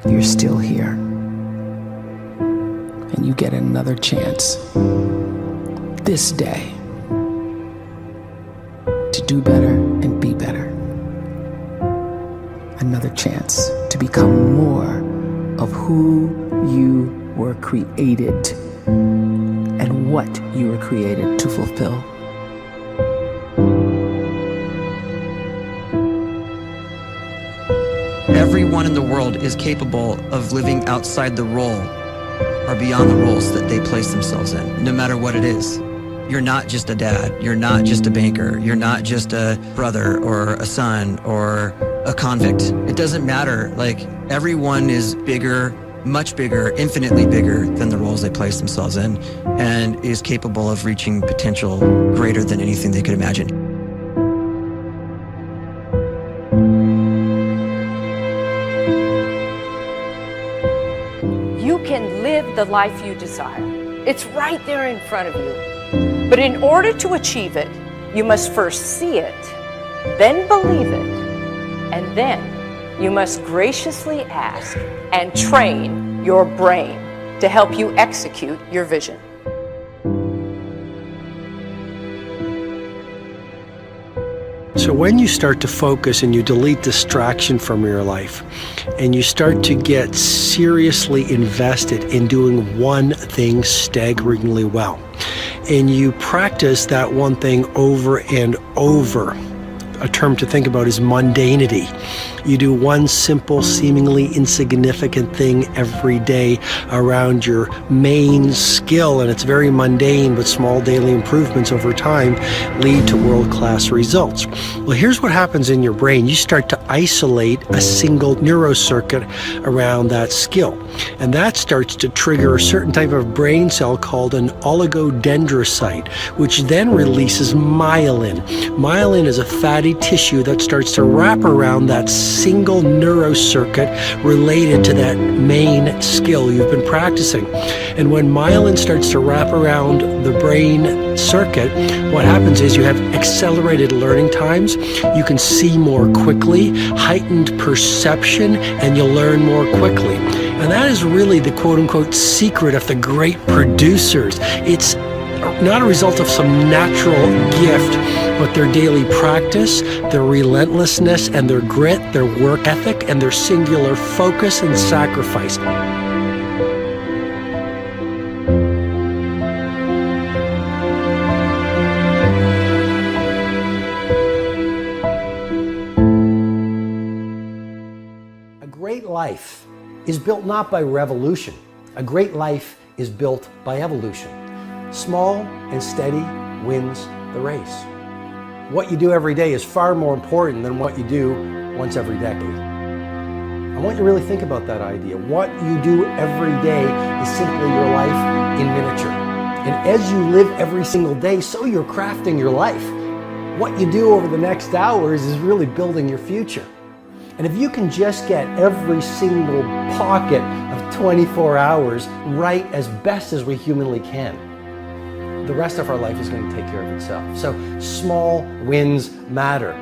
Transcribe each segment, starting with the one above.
you're still here. And you get another chance this day to do better and be better. Another chance to become more of who you were created and what you were created to fulfill. Everyone in the world is capable of living outside the role or beyond the roles that they place themselves in, no matter what it is. You're not just a dad, you're not just a banker, you're not just a brother or a son or a convict. It doesn't matter. Like, everyone is bigger, much bigger, infinitely bigger than the roles they place themselves in, and is capable of reaching potential greater than anything they could imagine. You can live the life you desire. It's right there in front of you. But in order to achieve it, you must first see it, then believe it, and then you must graciously ask and train your brain to help you execute your vision. So when you start to focus and you delete distraction from your life, and you start to get seriously invested in doing one thing staggeringly well, and you practice that one thing over and over, a term to think about is mundanity. You do one simple, seemingly insignificant thing every day around your main skill, and it's very mundane, but small daily improvements over time lead to world-class results. Well, here's what happens in your brain. You start to isolate a single neurocircuit around that skill, and that starts to trigger a certain type of brain cell called an oligodendrocyte, which then releases myelin. Myelin is a fatty tissue that starts to wrap around that single neurocircuit related to that main skill you've been practicing. And when myelin starts to wrap around the brain circuit, what happens is you have accelerated learning times, you can see more quickly, heightened perception, and you'll learn more quickly. And that is really the quote-unquote secret of the great producers. It's not a result of some natural gift, but their daily practice, their relentlessness and their grit, their work ethic, and their singular focus and sacrifice. A great life is built not by revolution. A great life is built by evolution. Small and steady wins the race. What you do every day is far more important than what you do once every decade. I want you to really think about that idea. What you do every day is simply your life in miniature. And as you live every single day, so you're crafting your life. What you do over the next hours is really building your future. And if you can just get every single pocket of 24 hours right as best as we humanly can, the rest of our life is going to take care of itself. So small wins matter.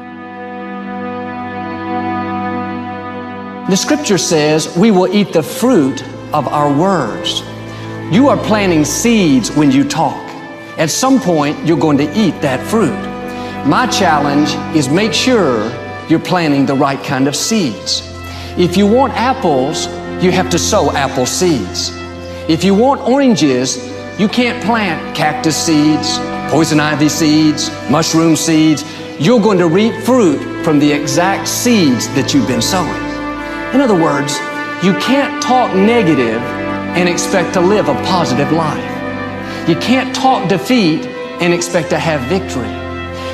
The scripture says we will eat the fruit of our words. You are planting seeds when you talk. At some point, you're going to eat that fruit. My challenge is make sure you're planting the right kind of seeds. If you want apples, you have to sow apple seeds. If you want oranges, you can't plant cactus seeds, poison ivy seeds, mushroom seeds. You're going to reap fruit from the exact seeds that you've been sowing. In other words, you can't talk negative and expect to live a positive life. You can't talk defeat and expect to have victory.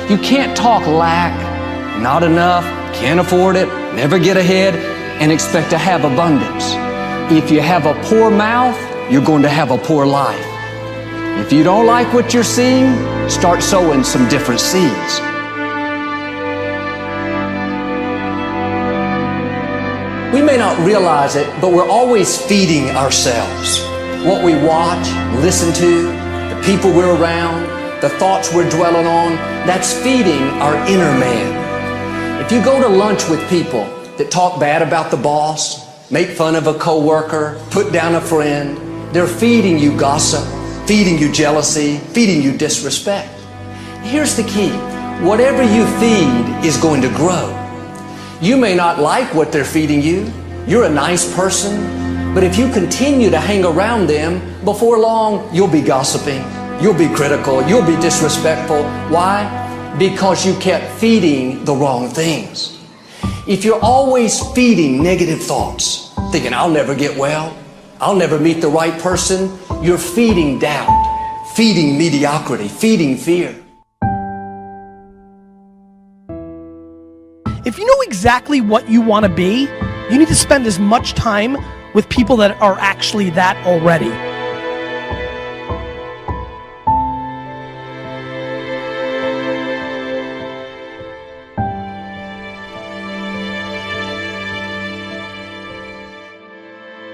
You can't talk lack, not enough, can't afford it, never get ahead, and expect to have abundance. If you have a poor mouth, you're going to have a poor life. If you don't like what you're seeing, start sowing some different seeds. We may not realize it, but we're always feeding ourselves. What we watch, listen to, the people we're around, the thoughts we're dwelling on, that's feeding our inner man. If you go to lunch with people that talk bad about the boss, make fun of a coworker, put down a friend. They're feeding you gossip, feeding you jealousy, feeding you disrespect. Here's the key. Whatever you feed is going to grow. You may not like what they're feeding you. You're a nice person, but if you continue to hang around them, before long, you'll be gossiping, you'll be critical, you'll be disrespectful. Why? Because you kept feeding the wrong things. If you're always feeding negative thoughts, thinking, I'll never get well, I'll never meet the right person, you're feeding doubt, feeding mediocrity, feeding fear. If you know exactly what you want to be, you need to spend as much time with people that are actually that already.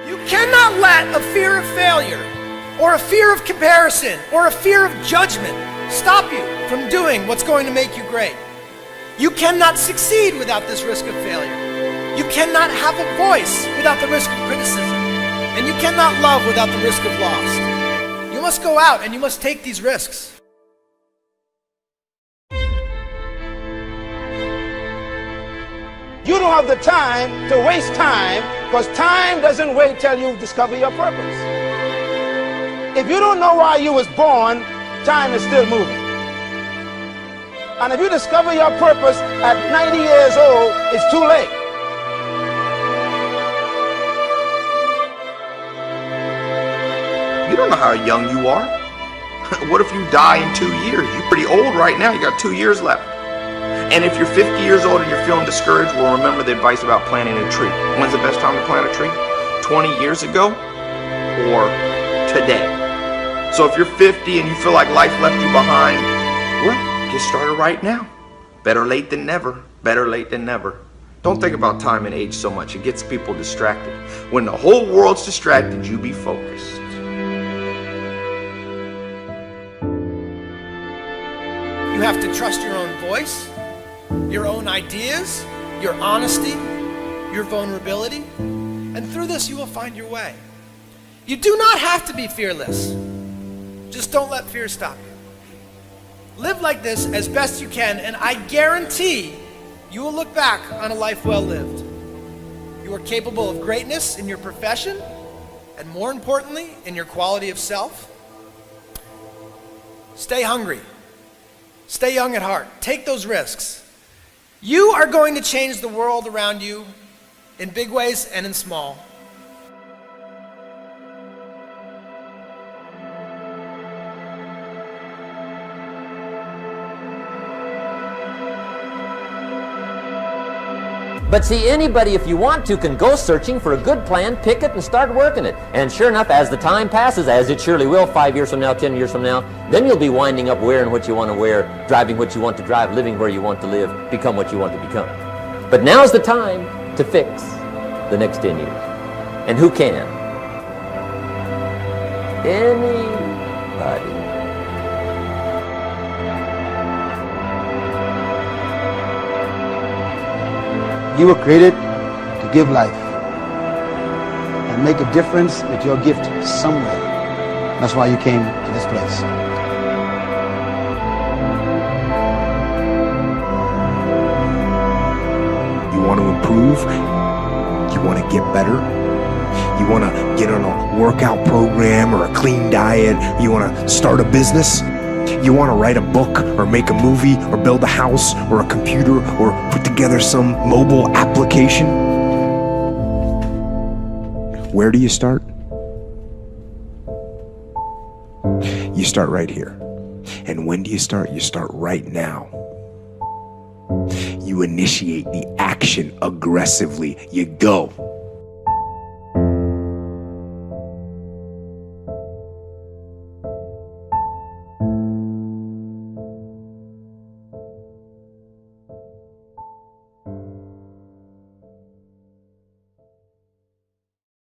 You cannot let a fear of failure, or a fear of comparison, or a fear of judgment stop you from doing what's going to make you great. You cannot succeed without this risk of failure. You cannot have a voice without the risk of criticism. And you cannot love without the risk of loss. You must go out and you must take these risks. You don't have the time to waste time, because time doesn't wait till you discover your purpose. If you don't know why you was born, time is still moving. And if you discover your purpose at 90 years old, it's too late. You don't know how young you are. What if you die in 2 years? You're pretty old right now. You got 2 years left. And if you're 50 years old and you're feeling discouraged, well, remember the advice about planting a tree. When's the best time to plant a tree? 20 years ago or today? So if you're 50 and you feel like life left you behind, well, get started right now. Better late than never. Better late than never. Don't think about time and age so much. It gets people distracted. When the whole world's distracted, you be focused. You have to trust your own voice, your own ideas, your honesty, your vulnerability, and through this you will find your way. You do not have to be fearless. Just don't let fear stop you. Live like this as best you can, and I guarantee you will look back on a life well lived. You are capable of greatness in your profession, and more importantly, in your quality of self. Stay hungry. Stay young at heart. Take those risks. You are going to change the world around you in big ways and in small. But see, anybody, if you want to, can go searching for a good plan, pick it, and start working it. And sure enough, as the time passes, as it surely will 5 years from now, 10 years from now, then you'll be winding up wearing what you want to wear, driving what you want to drive, living where you want to live, become what you want to become. But now's the time to fix the next 10 years. And who can? Anybody. You were created to give life and make a difference with your gift somewhere. That's why you came to this place. You want to improve? You want to get better? You want to get on a workout program or a clean diet? You want to start a business? You want to write a book or make a movie or build a house or a computer or put together some mobile application? Where do you start? You start right here. And when do you start? You start right now. You initiate the action aggressively. You go.